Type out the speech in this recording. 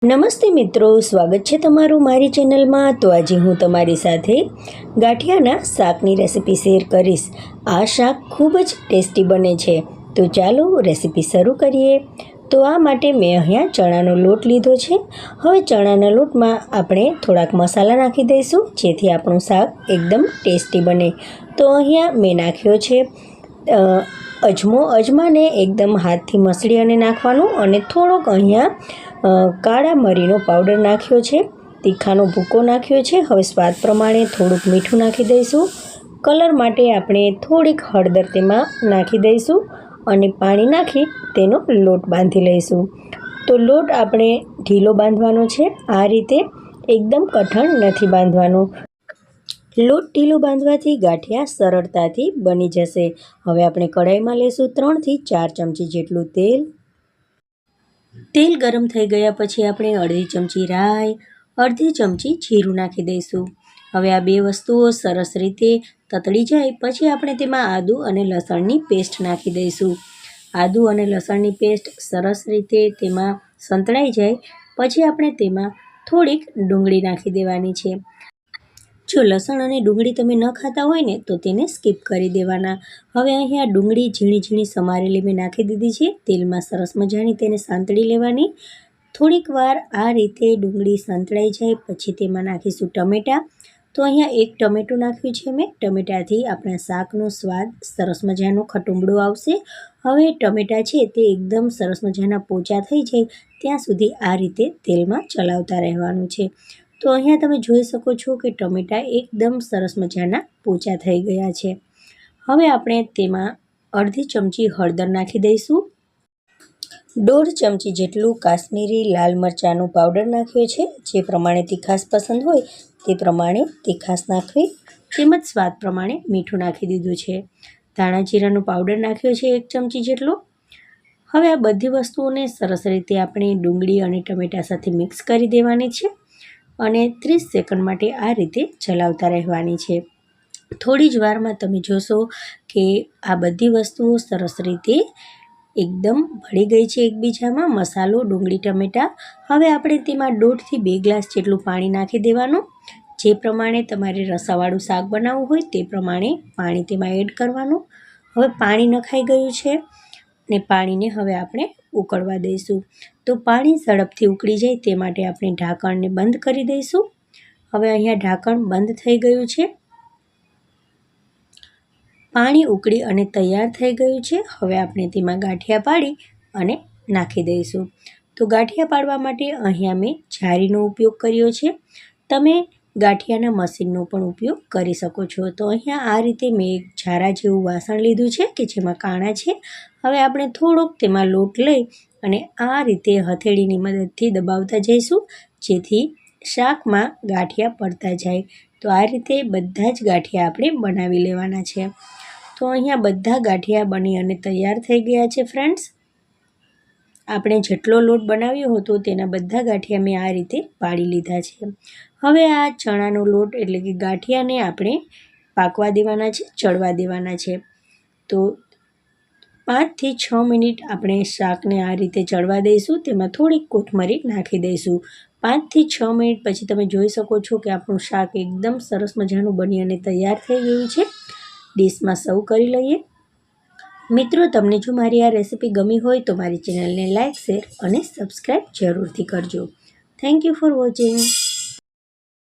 નમસ્તે મિત્રો, સ્વાગત છે તમારું મારી ચેનલમાં। તો આજે હું તમારી સાથે ગાંઠિયાના શાકની રેસિપી શેર કરીશ। આ શાક ખૂબ જ ટેસ્ટી બને છે। તો ચાલો રેસિપી શરૂ કરીએ। તો આ માટે મેં અહીંયા ચણાનો લોટ લીધો છે। હવે ચણાના લોટમાં આપણે થોડાક મસાલા નાખી દઈશું, જેથી આપણું શાક એકદમ ટેસ્ટી બને। તો અહીંયા મેં નાખ્યો છે અજમો। અજમાને એકદમ હાથથી મસળી અને નાખવાનું, અને થોડોક અહીંયા કાળા મરીનો પાવડર નાખ્યો છે, તીખાનો ભૂકો નાખ્યો છે। હવે સ્વાદ પ્રમાણે થોડુંક મીઠું નાખી દઈશું। કલર માટે આપણે થોડીક હળદર તેમાં નાખી દઈશું, અને પાણી નાખી તેનો લોટ બાંધી લઈશું। તો લોટ આપણે ઢીલો બાંધવાનો છે, આ રીતે એકદમ કઠણ નથી બાંધવાનું। લોટ ઢીલો બાંધવાથી ગાંઠિયા સરળતાથી બની જશે। હવે આપણે કઢાઈમાં લઈશું 3 થી 4 ચમચી જેટલું તેલ। તેલ ગરમ થઈ ગયા પછી આપણે અડધી ચમચી રાઈ, અડધી ચમચી જીરું નાખી દઈશું। હવે આ બે વસ્તુઓ સરસ રીતે તતડી જાય પછી આપણે તેમાં આદુ અને લસણની પેસ્ટ નાખી દઈશું। આદુ અને લસણની પેસ્ટ સરસ રીતે તેમાં સંતળાઈ જાય પછી આપણે તેમાં થોડીક ડુંગળી નાખી દેવાની છે। જો લસણ અને ડુંગળી તમે ન ખાતા હોય ને તો તેને સ્કીપ કરી દેવાના। હવે અહીંયા ડુંગળી ઝીણી ઝીણી સમારેલી મેં નાખી દીધી છે। તેલમાં સરસ મજાની તેને સાંતળી લેવાની। થોડીક વાર આ રીતે ડુંગળી સંતળાઈ જાય પછી તેમાં નાખીશું ટમેટાં। તો અહીંયા એક ટમેટું નાખ્યું છે મેં। ટમેટાથી આપણા શાકનો સ્વાદ સરસ મજાનો ખટુંબળો આવશે। હવે ટમેટાં છે તે એકદમ સરસ મજાના પોચા થઈ જાય ત્યાં સુધી આ રીતે તેલમાં ચલાવતા રહેવાનું છે। તો અહીંયા તમે જોઈ શકો છો કે ટમેટાં એકદમ સરસ મજાના પોચા થઈ ગયા છે। હવે આપણે તેમાં અડધી ચમચી હળદર નાખી દઈશું। 1.5 ચમચી જેટલું કાશ્મીરી લાલ મરચાંનું પાવડર નાખ્યો છે। જે પ્રમાણે તીખાશ પસંદ હોય તે પ્રમાણે તીખાશ નાખવી, તેમજ સ્વાદ પ્રમાણે મીઠું નાખી દીધું છે। ધાણા જીરાનો પાવડર નાખ્યો છે 1 ચમચી જેટલો। હવે આ બધી વસ્તુઓને સરસ રીતે આપણે ડુંગળી અને ટમેટાં સાથે મિક્સ કરી દેવાની છે, અને 30 સેકન્ડ માટે આ રીતે ચલાવતા રહેવાની છે। થોડી જ વારમાં તમે જોશો કે આ બધી વસ્તુઓ સરસ રીતે એકદમ ભળી ગઈ છે એકબીજામાં, મસાલો, ડુંગળી, ટમેટાં। હવે આપણે તેમાં 1.5 થી 2 ગ્લાસ જેટલું પાણી નાખી દેવાનું। જે પ્રમાણે તમારે રસાવાળું શાક બનાવવું હોય તે પ્રમાણે પાણી તેમાં એડ કરવાનું। હવે પાણી નખાઈ ગયું છે અને પાણીને હવે આપણે ઉકળવા દઈશું। તો પાણી ઝડપથી ઉકળી જાય તે માટે આપણે ઢાંકણને બંધ કરી દઈશું। હવે અહીંયા ઢાંકણ બંધ થઈ ગયું છે, પાણી ઉકળી અને તૈયાર થઈ ગયું છે। હવે આપણે તેમાં ગાંઠિયા પાડી અને નાખી દઈશું। તો ગાંઠિયા પાડવા માટે અહીંયા મેં જારીનો ઉપયોગ કર્યો છે, તમે ગાંઠિયાના મશીનનો પણ ઉપયોગ કરી શકો છો। તો અહીંયા આ રીતે મેં એક ઝારા જેવું વાસણ લીધું છે કે જેમાં કાણા છે। હવે આપણે થોડોક તેમાં લોટ લઈ અને આ રીતે હથેળીની મદદથી દબાવતા જઈશું, જેથી શાકમાં ગાંઠિયા પડતા જાય। તો આ રીતે બધા જ ગાંઠિયા આપણે બનાવી લેવાના છે। તો અહીંયા બધા ગાંઠિયા બની અને તૈયાર થઈ ગયા છે ફ્રેન્ડ્સ। આપણે જેટલો લોટ બનાવ્યો હતો તેના બધા ગાંઠિયા મેં આ રીતે પાડી લીધા છે। હવે આ ચણાનો લોટ એટલે કે ગાંઠિયાને આપણે પાકવા દેવાના છે, ચડવા દેવાના છે। તો 5 થી 6 મિનિટ આપણે શાકને આ રીતે ચડવા દઈશું, તેમાં થોડીક કોથમરી નાખી દઈશું। 5 થી 6 મિનિટ પછી તમે જોઈ શકો છો કે આપણું શાક એકદમ સરસ મજાનું બની અને તૈયાર થઈ ગયું છે। ડીશમાં સર્વ કરી લઈએ। મિત્રો, તમને જો મારી આ રેસિપી ગમી હોય તો મારી ચેનલને લાઇક, શેર અને સબસ્ક્રાઈબ જરૂરથી કરજો। Thank you for watching.